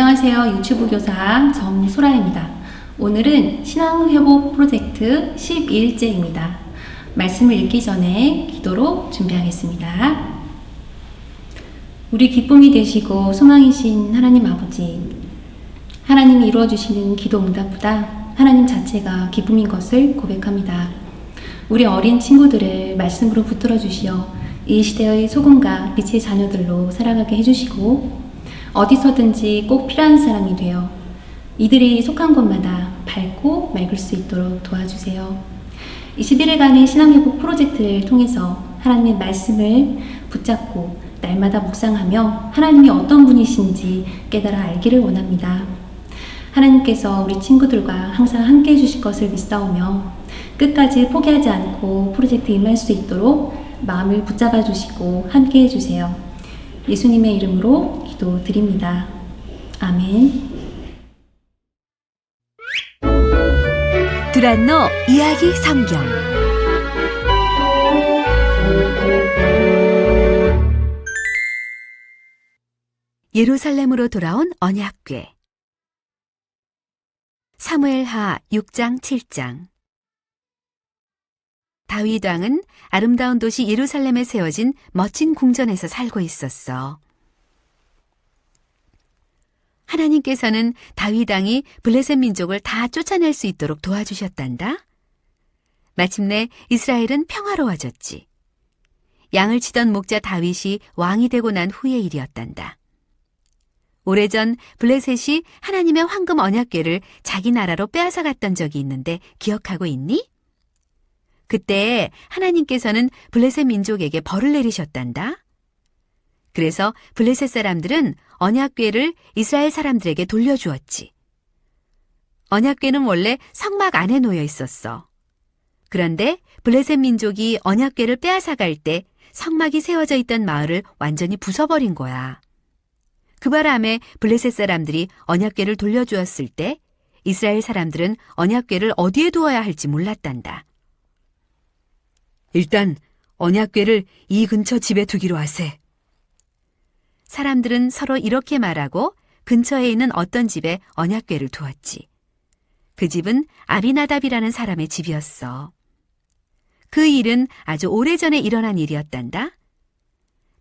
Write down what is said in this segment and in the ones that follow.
안녕하세요. 유튜브 교사 정소라입니다. 오늘은 신앙회복 프로젝트 12일째입니다. 말씀을 읽기 전에 기도로 준비하겠습니다. 우리 기쁨이 되시고 소망이신 하나님 아버지, 하나님이 이루어주시는 기도 응답보다 하나님 자체가 기쁨인 것을 고백합니다. 우리 어린 친구들을 말씀으로 붙들어 주시어 이 시대의 소금과 빛의 자녀들로 살아가게 해주시고 어디서든지 꼭 필요한 사람이 되어 이들이 속한 곳마다 밝고 맑을 수 있도록 도와주세요. 21일간의 신앙회복 프로젝트를 통해서 하나님의 말씀을 붙잡고 날마다 묵상하며 하나님이 어떤 분이신지 깨달아 알기를 원합니다. 하나님께서 우리 친구들과 항상 함께 해주실 것을 믿사오며 끝까지 포기하지 않고 프로젝트에 임할 수 있도록 마음을 붙잡아 주시고 함께 해주세요. 예수님의 이름으로 기도드립니다. 아멘. 두란노 이야기 성경. 예루살렘으로 돌아온 언약궤. 사무엘하 6장 7장. 다윗 왕은 아름다운 도시 예루살렘에 세워진 멋진 궁전에서 살고 있었어. 하나님께서는 다윗 왕이 블레셋 민족을 다 쫓아낼 수 있도록 도와주셨단다. 마침내 이스라엘은 평화로워졌지. 양을 치던 목자 다윗이 왕이 되고 난 후의 일이었단다. 오래전 블레셋이 하나님의 황금 언약궤를 자기 나라로 빼앗아 갔던 적이 있는데 기억하고 있니? 그때 하나님께서는 블레셋 민족에게 벌을 내리셨단다. 그래서 블레셋 사람들은 언약궤를 이스라엘 사람들에게 돌려주었지. 언약궤는 원래 성막 안에 놓여 있었어. 그런데 블레셋 민족이 언약궤를 빼앗아 갈 때 성막이 세워져 있던 마을을 완전히 부숴버린 거야. 그 바람에 블레셋 사람들이 언약궤를 돌려주었을 때 이스라엘 사람들은 언약궤를 어디에 두어야 할지 몰랐단다. 일단 언약궤를 이 근처 집에 두기로 하세. 사람들은 서로 이렇게 말하고 근처에 있는 어떤 집에 언약궤를 두었지. 그 집은 아비나답이라는 사람의 집이었어. 그 일은 아주 오래전에 일어난 일이었단다.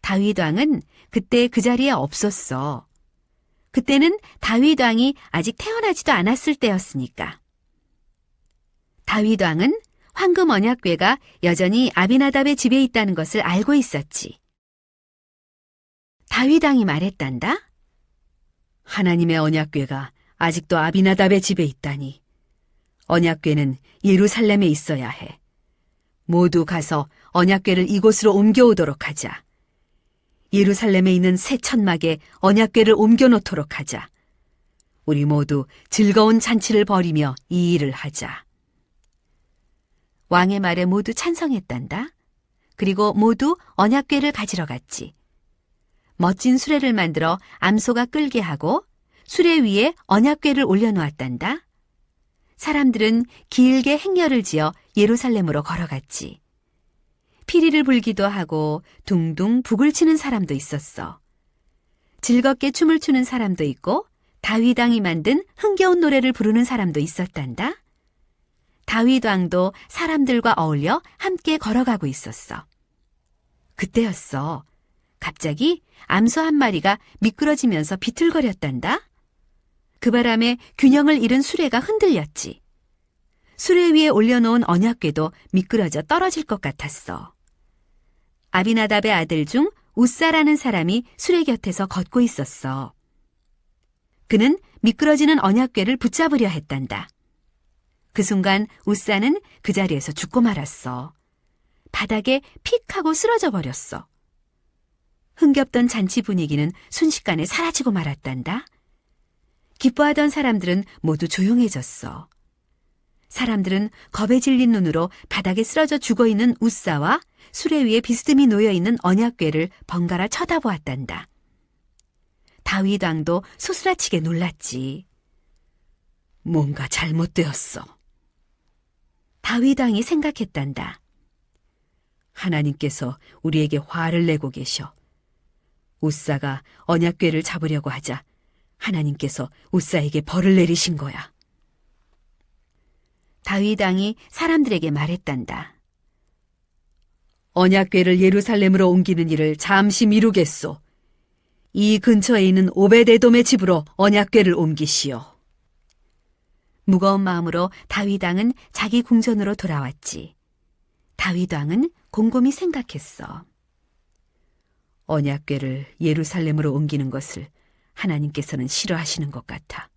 다윗 왕은 그때 그 자리에 없었어. 그때는 다윗 왕이 아직 태어나지도 않았을 때였으니까. 다윗 왕은 황금 언약궤가 여전히 아비나답의 집에 있다는 것을 알고 있었지. 다윗 왕이 말했단다. 하나님의 언약궤가 아직도 아비나답의 집에 있다니. 언약궤는 예루살렘에 있어야 해. 모두 가서 언약궤를 이곳으로 옮겨오도록 하자. 예루살렘에 있는 새 천막에 언약궤를 옮겨놓도록 하자. 우리 모두 즐거운 잔치를 벌이며 이 일을 하자. 왕의 말에 모두 찬성했단다. 그리고 모두 언약궤를 가지러 갔지. 멋진 수레를 만들어 암소가 끌게 하고 수레 위에 언약궤를 올려놓았단다. 사람들은 길게 행렬을 지어 예루살렘으로 걸어갔지. 피리를 불기도 하고 둥둥 북을 치는 사람도 있었어. 즐겁게 춤을 추는 사람도 있고 다윗 왕이 만든 흥겨운 노래를 부르는 사람도 있었단다. 다윗 왕도 사람들과 어울려 함께 걸어가고 있었어. 그때였어. 갑자기 암소 한 마리가 미끄러지면서 비틀거렸단다. 그 바람에 균형을 잃은 수레가 흔들렸지. 수레 위에 올려놓은 언약궤도 미끄러져 떨어질 것 같았어. 아비나답의 아들 중 우사라는 사람이 수레 곁에서 걷고 있었어. 그는 미끄러지는 언약궤를 붙잡으려 했단다. 그 순간 우사는 그 자리에서 죽고 말았어. 바닥에 픽 하고 쓰러져 버렸어. 흥겹던 잔치 분위기는 순식간에 사라지고 말았단다. 기뻐하던 사람들은 모두 조용해졌어. 사람들은 겁에 질린 눈으로 바닥에 쓰러져 죽어있는 우사와 수레 위에 비스듬히 놓여있는 언약궤를 번갈아 쳐다보았단다. 다윗 왕도 소스라치게 놀랐지. 뭔가 잘못되었어. 다윗 왕이 생각했단다. 하나님께서 우리에게 화를 내고 계셔. 우사가 언약궤를 잡으려고 하자 하나님께서 우사에게 벌을 내리신 거야. 다윗 왕이 사람들에게 말했단다. 언약궤를 예루살렘으로 옮기는 일을 잠시 미루겠소. 이 근처에 있는 오베데돔의 집으로 언약궤를 옮기시오. 무거운 마음으로 다윗 왕은 자기 궁전으로 돌아왔지. 다윗 왕은 곰곰이 생각했어. 언약궤를 예루살렘으로 옮기는 것을 하나님께서는 싫어하시는 것 같아.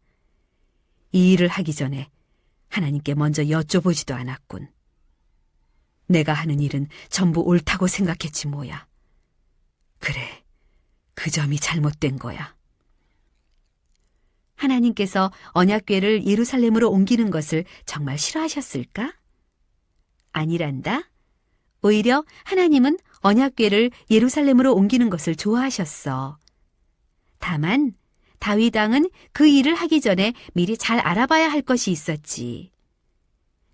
이 일을 하기 전에 하나님께 먼저 여쭤보지도 않았군. 내가 하는 일은 전부 옳다고 생각했지 뭐야. 그래, 그 점이 잘못된 거야. 하나님께서 언약궤를 예루살렘으로 옮기는 것을 정말 싫어하셨을까? 아니란다. 오히려 하나님은 언약궤를 예루살렘으로 옮기는 것을 좋아하셨어. 다만 다윗 왕은 그 일을 하기 전에 미리 잘 알아봐야 할 것이 있었지.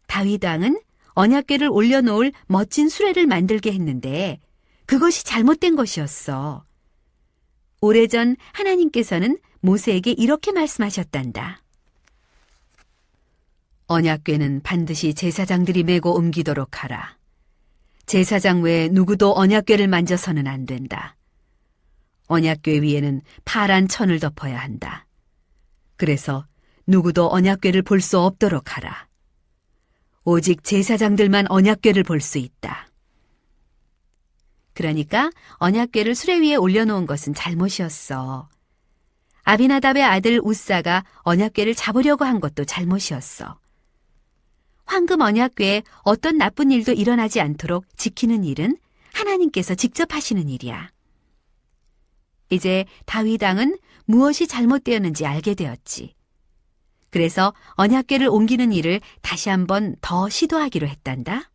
다윗 왕은 언약궤를 올려놓을 멋진 수레를 만들게 했는데 그것이 잘못된 것이었어. 오래전 하나님께서는 모세에게 이렇게 말씀하셨단다. 언약궤는 반드시 제사장들이 메고 옮기도록 하라. 제사장 외에 누구도 언약궤를 만져서는 안 된다. 언약궤 위에는 파란 천을 덮어야 한다. 그래서 누구도 언약궤를 볼 수 없도록 하라. 오직 제사장들만 언약궤를 볼 수 있다. 그러니까 언약궤를 수레 위에 올려놓은 것은 잘못이었어. 아비나답의 아들 우사가 언약궤를 잡으려고 한 것도 잘못이었어. 황금 언약궤에 어떤 나쁜 일도 일어나지 않도록 지키는 일은 하나님께서 직접 하시는 일이야. 이제 다윗 왕은 무엇이 잘못되었는지 알게 되었지. 그래서 언약궤를 옮기는 일을 다시 한번 더 시도하기로 했단다.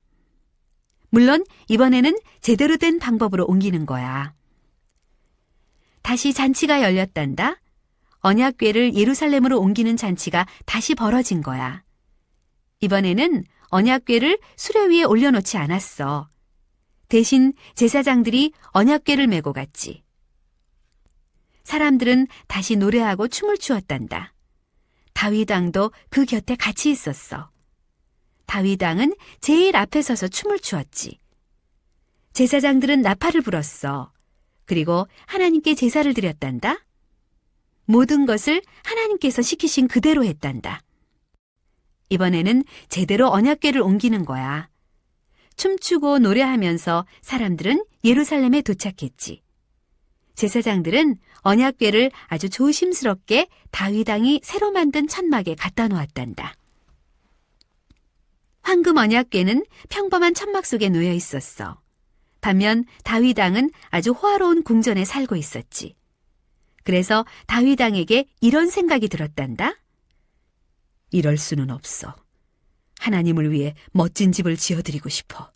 물론 이번에는 제대로 된 방법으로 옮기는 거야. 다시 잔치가 열렸단다. 언약궤를 예루살렘으로 옮기는 잔치가 다시 벌어진 거야. 이번에는 언약궤를 수레 위에 올려놓지 않았어. 대신 제사장들이 언약궤를 메고 갔지. 사람들은 다시 노래하고 춤을 추었단다. 다윗 왕도 그 곁에 같이 있었어. 다윗 왕은 제일 앞에 서서 춤을 추었지. 제사장들은 나팔을 불었어. 그리고 하나님께 제사를 드렸단다. 모든 것을 하나님께서 시키신 그대로 했단다. 이번에는 제대로 언약궤를 옮기는 거야. 춤추고 노래하면서 사람들은 예루살렘에 도착했지. 제사장들은 언약궤를 아주 조심스럽게 다윗 왕이 새로 만든 천막에 갖다 놓았단다. 황금 언약궤는 평범한 천막 속에 놓여 있었어. 반면 다윗 왕은 아주 호화로운 궁전에 살고 있었지. 그래서 다윗 왕에게 이런 생각이 들었단다. 이럴 수는 없어. 하나님을 위해 멋진 집을 지어드리고 싶어.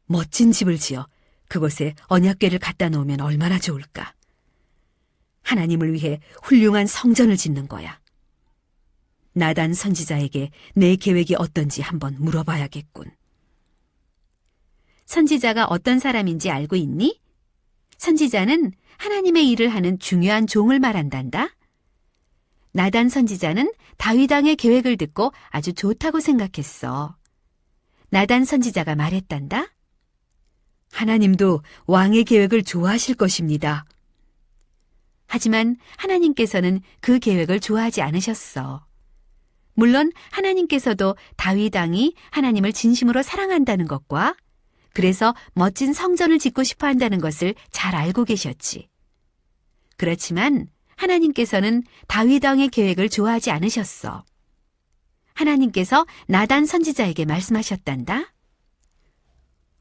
멋진 집을 지어 그곳에 언약궤를 갖다 놓으면 얼마나 좋을까. 하나님을 위해 훌륭한 성전을 짓는 거야. 나단 선지자에게 내 계획이 어떤지 한번 물어봐야겠군. 선지자가 어떤 사람인지 알고 있니? 선지자는 하나님의 일을 하는 중요한 종을 말한단다. 나단 선지자는 다윗 왕의 계획을 듣고 아주 좋다고 생각했어. 나단 선지자가 말했단다. 하나님도 왕의 계획을 좋아하실 것입니다. 하지만 하나님께서는 그 계획을 좋아하지 않으셨어. 물론 하나님께서도 다윗 왕이 하나님을 진심으로 사랑한다는 것과 그래서 멋진 성전을 짓고 싶어 한다는 것을 잘 알고 계셨지. 그렇지만 하나님께서는 다윗 왕의 계획을 좋아하지 않으셨어. 하나님께서 나단 선지자에게 말씀하셨단다.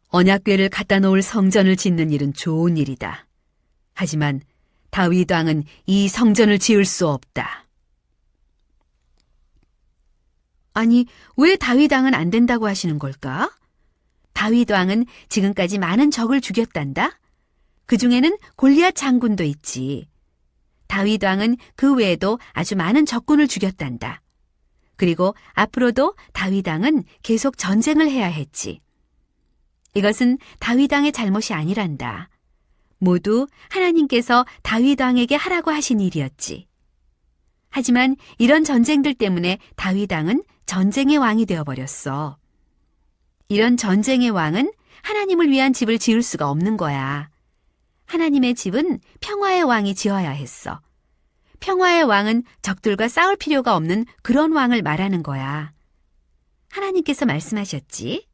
언약궤를 갖다 놓을 성전을 짓는 일은 좋은 일이다. 하지만 다윗 왕은 이 성전을 지을 수 없다. 아니, 왜 다윗 왕은 안 된다고 하시는 걸까? 다윗 왕은 지금까지 많은 적을 죽였단다. 그 중에는 골리앗 장군도 있지. 다윗 왕은 그 외에도 아주 많은 적군을 죽였단다. 그리고 앞으로도 다윗 왕은 계속 전쟁을 해야 했지. 이것은 다윗 왕의 잘못이 아니란다. 모두 하나님께서 다윗 왕에게 하라고 하신 일이었지. 하지만 이런 전쟁들 때문에 다윗 왕은 전쟁의 왕이 되어버렸어. 이런 전쟁의 왕은 하나님을 위한 집을 지을 수가 없는 거야. 하나님의 집은 평화의 왕이 지어야 했어. 평화의 왕은 적들과 싸울 필요가 없는 그런 왕을 말하는 거야. 하나님께서 말씀하셨지.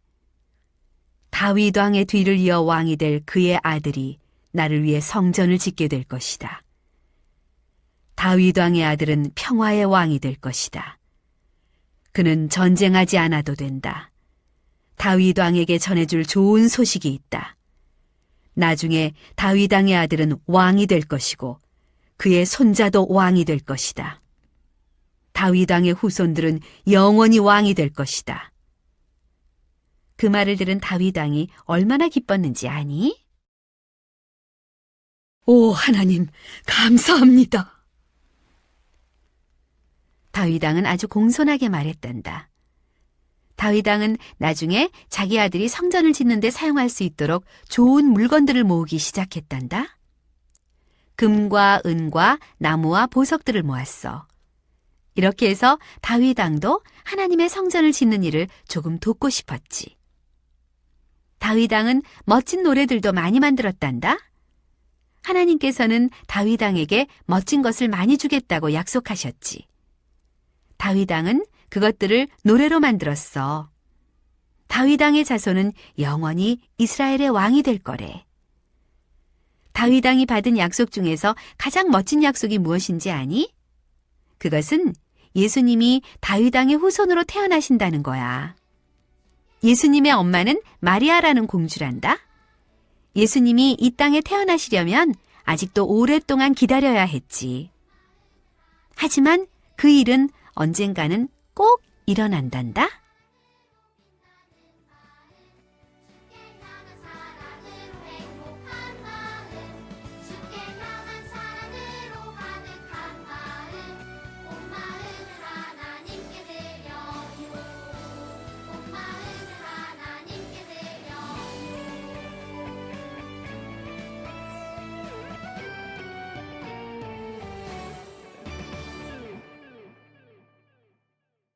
다윗 왕의 뒤를 이어 왕이 될 그의 아들이 나를 위해 성전을 짓게 될 것이다. 다윗 왕의 아들은 평화의 왕이 될 것이다. 그는 전쟁하지 않아도 된다. 다윗 왕에게 전해줄 좋은 소식이 있다. 나중에 다윗 왕의 아들은 왕이 될 것이고 그의 손자도 왕이 될 것이다. 다윗 왕의 후손들은 영원히 왕이 될 것이다. 그 말을 들은 다윗 왕이 얼마나 기뻤는지 아니? 오, 하나님, 감사합니다. 다윗 왕은 아주 공손하게 말했단다. 다윗 왕은 나중에 자기 아들이 성전을 짓는 데 사용할 수 있도록 좋은 물건들을 모으기 시작했단다. 금과 은과 나무와 보석들을 모았어. 이렇게 해서 다윗 왕도 하나님의 성전을 짓는 일을 조금 돕고 싶었지. 다윗 왕은 멋진 노래들도 많이 만들었단다. 하나님께서는 다윗 왕에게 멋진 것을 많이 주겠다고 약속하셨지. 다윗 왕은 그것들을 노래로 만들었어. 다윗 왕의 자손은 영원히 이스라엘의 왕이 될 거래. 다윗 왕이 받은 약속 중에서 가장 멋진 약속이 무엇인지 아니? 그것은 예수님이 다윗 왕의 후손으로 태어나신다는 거야. 예수님의 엄마는 마리아라는 공주란다. 예수님이 이 땅에 태어나시려면 아직도 오랫동안 기다려야 했지. 하지만 그 일은 언젠가는 꼭 일어난단다.